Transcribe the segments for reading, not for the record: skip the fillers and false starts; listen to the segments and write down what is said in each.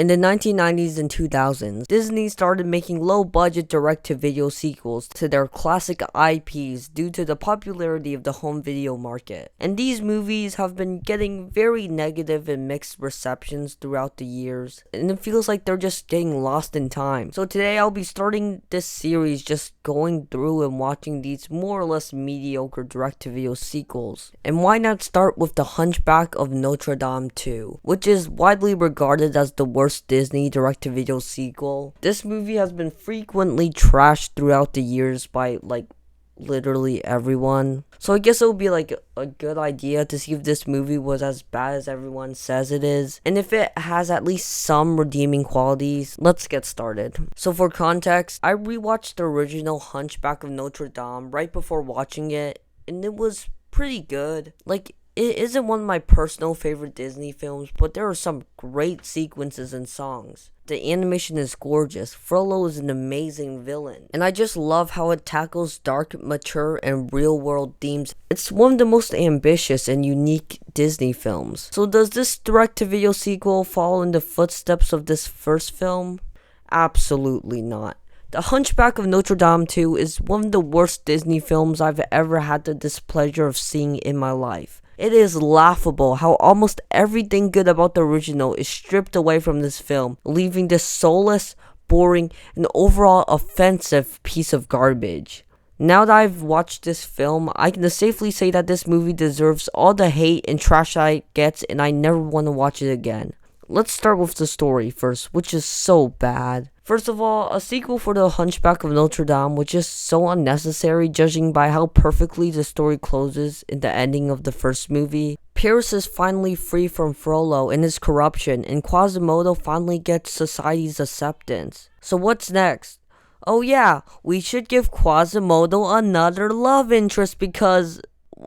In the 1990s and 2000s, Disney started making low-budget direct-to-video sequels to their classic IPs due to the popularity of the home video market. And these movies have been getting very negative and mixed receptions throughout the years, and it feels like they're just getting lost in time. So today I'll be starting this series just going through and watching these more or less mediocre direct-to-video sequels. And why not start with The Hunchback of Notre Dame 2, which is widely regarded as the worst Disney direct-to-video sequel. This movie has been frequently trashed throughout the years by literally everyone. So I guess it would be a good idea to see if this movie was as bad as everyone says it is, and if it has at least some redeeming qualities. Let's get started. So for context, I rewatched the original Hunchback of Notre Dame right before watching it, and it was pretty good. It isn't one of my personal favorite Disney films, but there are some great sequences and songs. The animation is gorgeous. Frollo is an amazing villain, and I just love how it tackles dark, mature, and real-world themes. It's one of the most ambitious and unique Disney films. So does this direct-to-video sequel follow in the footsteps of this first film? Absolutely not. The Hunchback of Notre Dame 2 is one of the worst Disney films I've ever had the displeasure of seeing in my life. It is laughable how almost everything good about the original is stripped away from this film, leaving this soulless, boring, and overall offensive piece of garbage. Now that I've watched this film, I can safely say that this movie deserves all the hate and trash that it gets, and I never want to watch it again. Let's start with the story first, which is so bad. First of all, a sequel for The Hunchback of Notre Dame was just so unnecessary, judging by how perfectly the story closes in the ending of the first movie. Paris is finally free from Frollo and his corruption, and Quasimodo finally gets society's acceptance. So what's next? Oh yeah, we should give Quasimodo another love interest because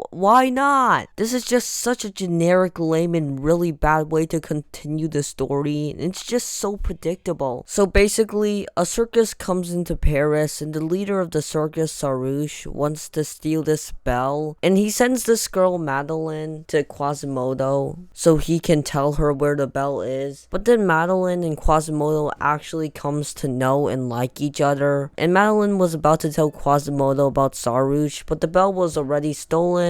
why not? This is just such a generic, lame, and really bad way to continue the story. It's just so predictable. So basically, a circus comes into Paris, and the leader of the circus, Sarouche, wants to steal this bell. And he sends this girl, Madeline, to Quasimodo so he can tell her where the bell is. But then Madeline and Quasimodo actually comes to know and like each other. And Madeline was about to tell Quasimodo about Sarouche, but the bell was already stolen.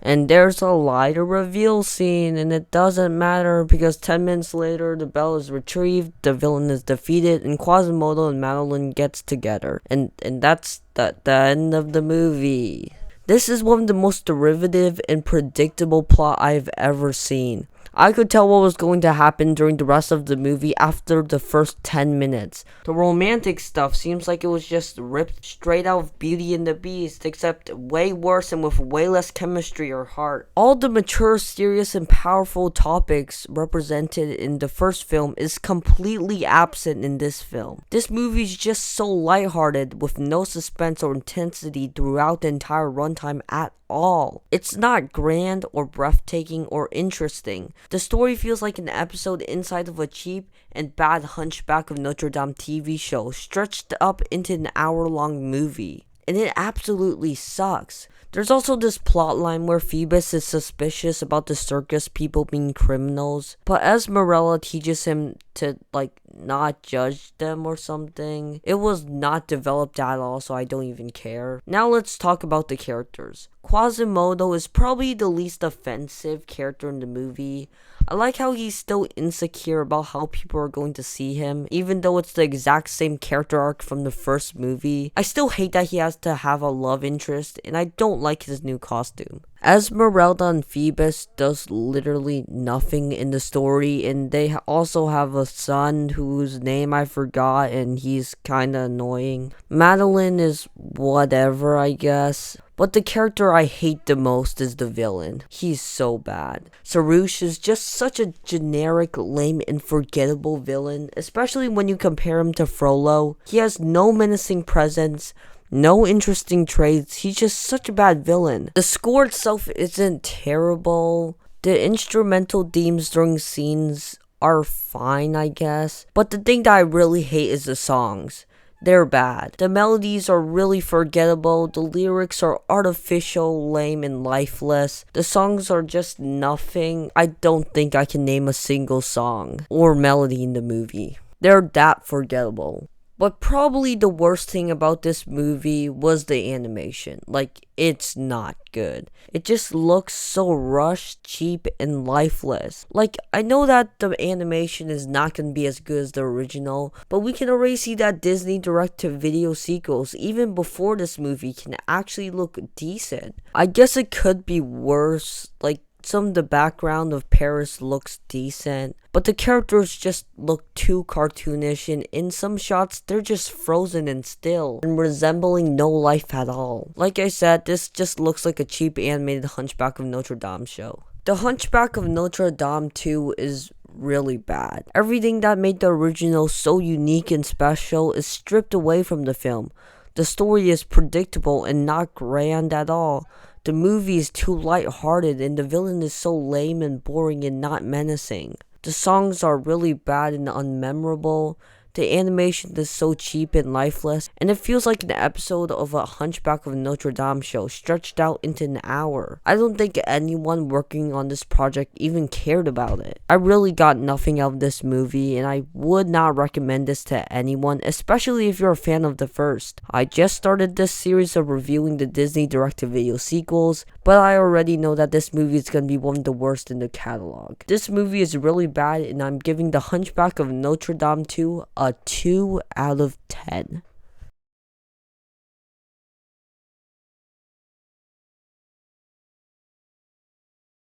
And there's a lie to reveal scene, and it doesn't matter because 10 minutes later the bell is retrieved, the villain is defeated, and Quasimodo and Madeline gets together. And that's the end of the movie. This is one of the most derivative and predictable plot I've ever seen. I could tell what was going to happen during the rest of the movie after the first 10 minutes. The romantic stuff seems like it was just ripped straight out of Beauty and the Beast, except way worse and with way less chemistry or heart. All the mature, serious, and powerful topics represented in the first film is completely absent in this film. This movie is just so lighthearted with no suspense or intensity throughout the entire runtime at all. It's not grand or breathtaking or interesting. The story feels like an episode inside of a cheap and bad Hunchback of Notre Dame TV show stretched up into an hour-long movie. And it absolutely sucks. There's also this plotline where Phoebus is suspicious about the circus people being criminals, but Esmeralda teaches him to, not judge them or something. It was not developed at all, so I don't even care. Now let's talk about the characters. Quasimodo is probably the least offensive character in the movie. I like how he's still insecure about how people are going to see him, even though it's the exact same character arc from the first movie. I still hate that he has to have a love interest, and I don't like his new costume. Esmeralda and Phoebus does literally nothing in the story, and they also have a son whose name I forgot, and he's kinda annoying. Madeline is whatever, I guess. But the character I hate the most is the villain. He's so bad. Sarouche is just such a generic, lame, and forgettable villain, especially when you compare him to Frollo. He has no menacing presence, no interesting traits. He's just such a bad villain. The score itself isn't terrible. The instrumental themes during scenes are fine, I guess. But the thing that I really hate is the songs. they're bad. The melodies are really forgettable, the lyrics are artificial, lame, and lifeless. The songs are just nothing. I don't think I can name a single song or melody in the movie. They're that forgettable. But probably the worst thing about this movie was the animation. Like, it's not good. It just looks so rushed, cheap, and lifeless. Like, I know that the animation is not gonna be as good as the original, but we can already see that Disney direct-to-video sequels, even before this movie, can actually look decent. I guess it could be worse. Like, some of the background of Paris looks decent, but the characters just look too cartoonish, and in some shots they're just frozen and still and resembling no life at all. Like I said, this just looks like a cheap animated Hunchback of Notre Dame show. The Hunchback of Notre Dame 2 is really bad. Everything that made the original so unique and special is stripped away from the film. The story is predictable and not grand at all. The movie is too lighthearted, and the villain is so lame and boring and not menacing. The songs are really bad and unmemorable. The animation is so cheap and lifeless, and it feels like an episode of a Hunchback of Notre Dame show stretched out into an hour. I don't think anyone working on this project even cared about it. I really got nothing out of this movie, and I would not recommend this to anyone, especially if you're a fan of the first. I just started this series of reviewing the Disney direct-to-video sequels, but I already know that this movie is going to be one of the worst in the catalog. This movie is really bad, and I'm giving The Hunchback of Notre Dame 2 a 2 out of 10.